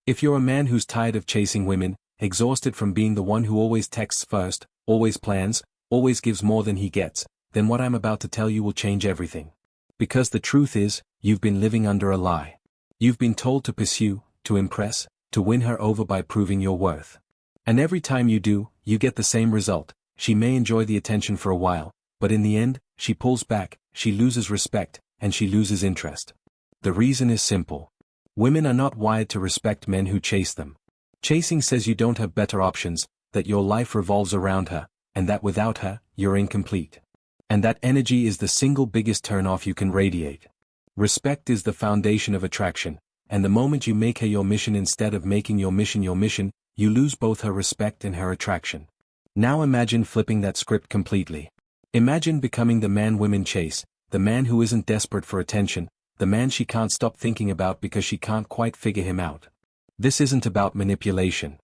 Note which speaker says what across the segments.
Speaker 1: If you're a man who's tired of chasing women, exhausted from being the one who always texts first, always plans, always gives more than he gets, then what I'm about to tell you will change everything. Because the truth is, you've been living under a lie. You've been told to pursue, to impress, to win her over by proving your worth. And every time you do, you get the same result. She may enjoy the attention for a while, but in the end, she pulls back, she loses respect, and she loses interest. The reason is simple. Women are not wired to respect men who chase them. Chasing says you don't have better options, that your life revolves around her, and that without her, you're incomplete. And that energy is the single biggest turn-off you can radiate. Respect is the foundation of attraction, and the moment you make her your mission instead of making your mission, you lose both her respect and her attraction. Now imagine flipping that script completely. Imagine becoming the man women chase, the man who isn't desperate for attention, the man she can't stop thinking about because she can't quite figure him out. This isn't about manipulation.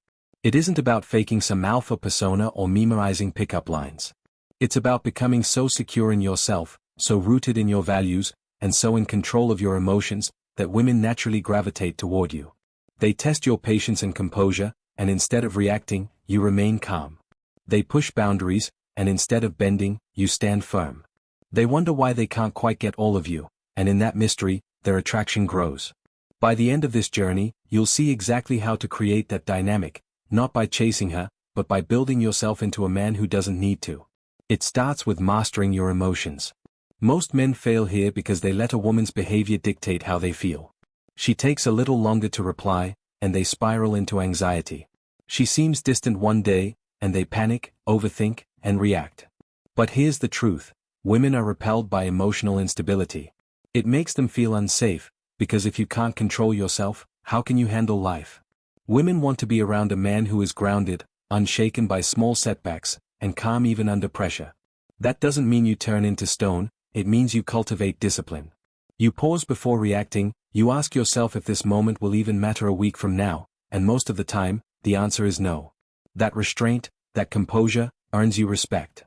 Speaker 1: It isn't about faking some alpha persona or memorizing pickup lines. It's about becoming so secure in yourself, so rooted in your values, and so in control of your emotions, that women naturally gravitate toward you. They test your patience and composure, and instead of reacting, you remain calm. They push boundaries, and instead of bending, you stand firm. They wonder why they can't quite get all of you, and in that mystery, their attraction grows. By the end of this journey, you'll see exactly how to create that dynamic, not by chasing her, but by building yourself into a man who doesn't need to. It starts with mastering your emotions. Most men fail here because they let a woman's behavior dictate how they feel. She takes a little longer to reply, and they spiral into anxiety. She seems distant one day, and they panic, overthink, and react. But here's the truth: women are repelled by emotional instability. It makes them feel unsafe, because if you can't control yourself, how can you handle life? Women want to be around a man who is grounded, unshaken by small setbacks, and calm even under pressure. That doesn't mean you turn into stone, it means you cultivate discipline. You pause before reacting, you ask yourself if this moment will even matter a week from now, and most of the time, the answer is no. That restraint, that composure, earns you respect.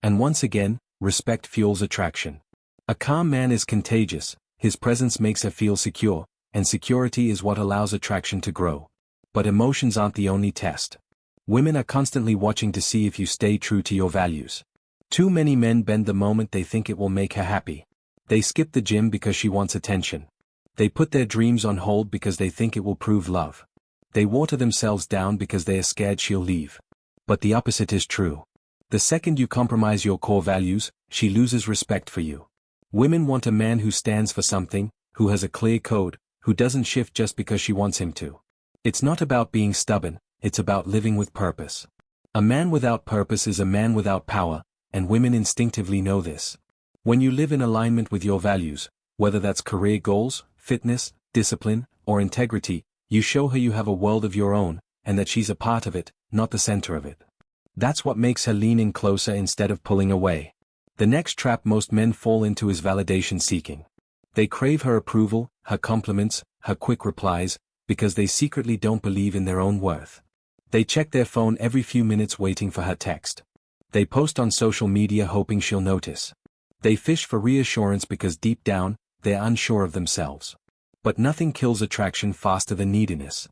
Speaker 1: And once again, respect fuels attraction. A calm man is contagious, his presence makes her feel secure, and security is what allows attraction to grow. But emotions aren't the only test. Women are constantly watching to see if you stay true to your values. Too many men bend the moment they think it will make her happy. They skip the gym because she wants attention. They put their dreams on hold because they think it will prove love. They water themselves down because they are scared she'll leave. But the opposite is true. The second you compromise your core values, she loses respect for you. Women want a man who stands for something, who has a clear code, who doesn't shift just because she wants him to. It's not about being stubborn, it's about living with purpose. A man without purpose is a man without power, and women instinctively know this. When you live in alignment with your values, whether that's career goals, fitness, discipline, or integrity, you show her you have a world of your own, and that she's a part of it, not the center of it. That's what makes her lean in closer instead of pulling away. The next trap most men fall into is validation seeking. They crave her approval, her compliments, her quick replies, because they secretly don't believe in their own worth. They check their phone every few minutes waiting for her text. They post on social media hoping she'll notice. They fish for reassurance because deep down, they're unsure of themselves. But nothing kills attraction faster than neediness.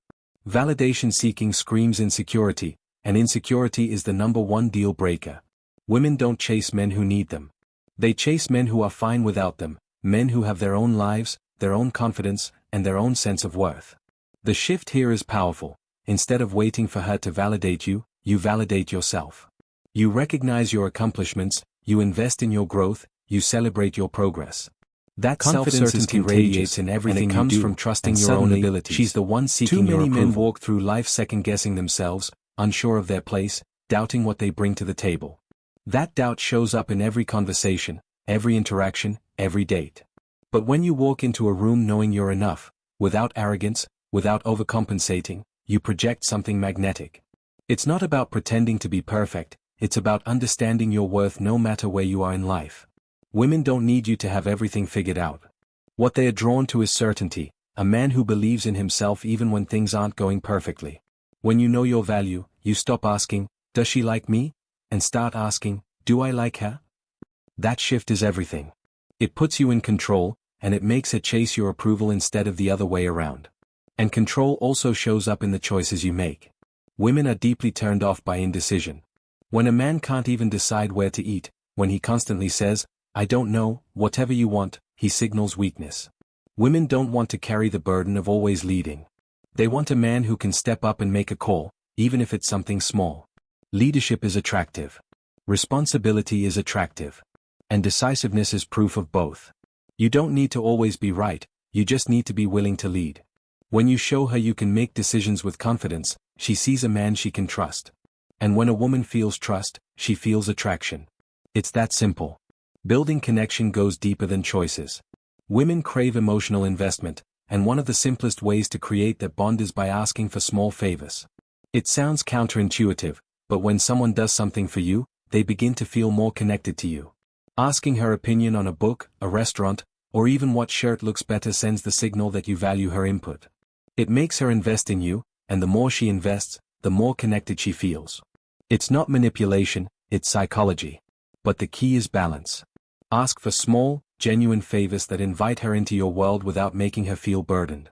Speaker 1: Validation seeking screams insecurity, and insecurity is the number one deal breaker. Women don't chase men who need them. They chase men who are fine without them, men who have their own lives, their own confidence, and their own sense of worth. The shift here is powerful. Instead of waiting for her to validate you, you validate yourself. You recognize your accomplishments, you invest in your growth, you celebrate your progress. That confidence is contagious in everything and it comes from trusting your own abilities. She's the one seeking your approval. Too many men walk through life second-guessing themselves, unsure of their place, doubting what they bring to the table. That doubt shows up in every conversation, every interaction, every date. But when you walk into a room knowing you're enough, without arrogance, without overcompensating, you project something magnetic. It's not about pretending to be perfect, it's about understanding your worth no matter where you are in life. Women don't need you to have everything figured out. What they are drawn to is certainty, a man who believes in himself even when things aren't going perfectly. When you know your value, you stop asking, "Does she like me?" and start asking, "Do I like her?" That shift is everything. It puts you in control, and it makes her chase your approval instead of the other way around. And control also shows up in the choices you make. Women are deeply turned off by indecision. When a man can't even decide where to eat, when he constantly says, "I don't know, whatever you want," he signals weakness. Women don't want to carry the burden of always leading. They want a man who can step up and make a call, even if it's something small. Leadership is attractive. Responsibility is attractive. And decisiveness is proof of both. You don't need to always be right, you just need to be willing to lead. When you show her you can make decisions with confidence, she sees a man she can trust. And when a woman feels trust, she feels attraction. It's that simple. Building connection goes deeper than choices. Women crave emotional investment, and one of the simplest ways to create that bond is by asking for small favors. It sounds counterintuitive, but when someone does something for you, they begin to feel more connected to you. Asking her opinion on a book, a restaurant, or even what shirt looks better sends the signal that you value her input. It makes her invest in you, and the more she invests, the more connected she feels. It's not manipulation, it's psychology. But the key is balance. Ask for small, genuine favors that invite her into your world without making her feel burdened.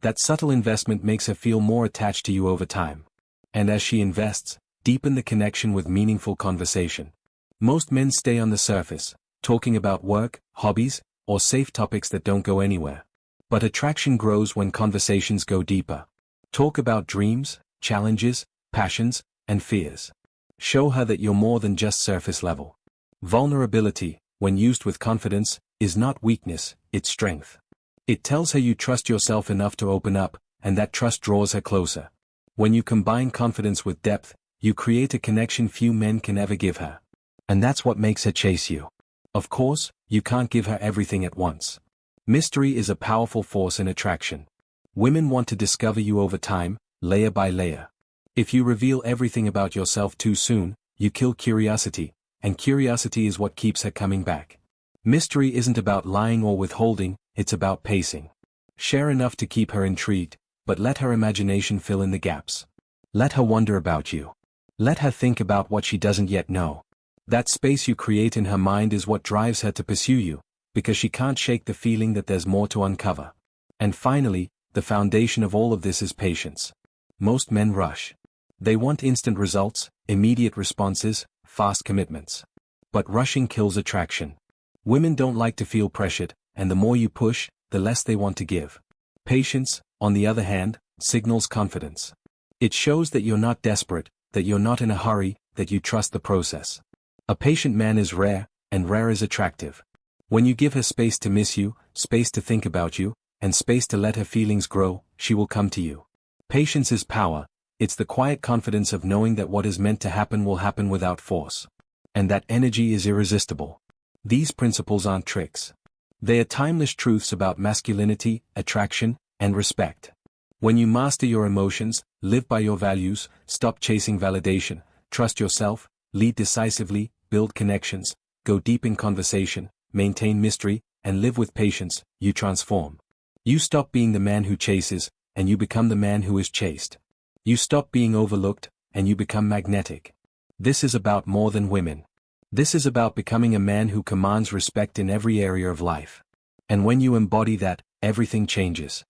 Speaker 1: That subtle investment makes her feel more attached to you over time. And as she invests, deepen the connection with meaningful conversation. Most men stay on the surface, talking about work, hobbies, or safe topics that don't go anywhere. But attraction grows when conversations go deeper. Talk about dreams, challenges, passions, and fears. Show her that you're more than just surface level. Vulnerability, when used with confidence, is not weakness, it's strength. It tells her you trust yourself enough to open up, and that trust draws her closer. When you combine confidence with depth, you create a connection few men can ever give her. And that's what makes her chase you. Of course, you can't give her everything at once. Mystery is a powerful force in attraction. Women want to discover you over time, layer by layer. If you reveal everything about yourself too soon, you kill curiosity, and curiosity is what keeps her coming back. Mystery isn't about lying or withholding, it's about pacing. Share enough to keep her intrigued, but let her imagination fill in the gaps. Let her wonder about you. Let her think about what she doesn't yet know. That space you create in her mind is what drives her to pursue you, because she can't shake the feeling that there's more to uncover. And finally, the foundation of all of this is patience. Most men rush. They want instant results, immediate responses, fast commitments. But rushing kills attraction. Women don't like to feel pressured, and the more you push, the less they want to give. Patience, on the other hand, signals confidence. It shows that you're not desperate, that you're not in a hurry, that you trust the process. A patient man is rare, and rare is attractive. When you give her space to miss you, space to think about you, and space to let her feelings grow, she will come to you. Patience is power. It's the quiet confidence of knowing that what is meant to happen will happen without force. And that energy is irresistible. These principles aren't tricks. They are timeless truths about masculinity, attraction, and respect. When you master your emotions, live by your values, stop chasing validation, trust yourself, lead decisively, build connections, go deep in conversation, maintain mystery, and live with patience, you transform. You stop being the man who chases, and you become the man who is chased. You stop being overlooked, and you become magnetic. This is about more than women. This is about becoming a man who commands respect in every area of life. And when you embody that, everything changes.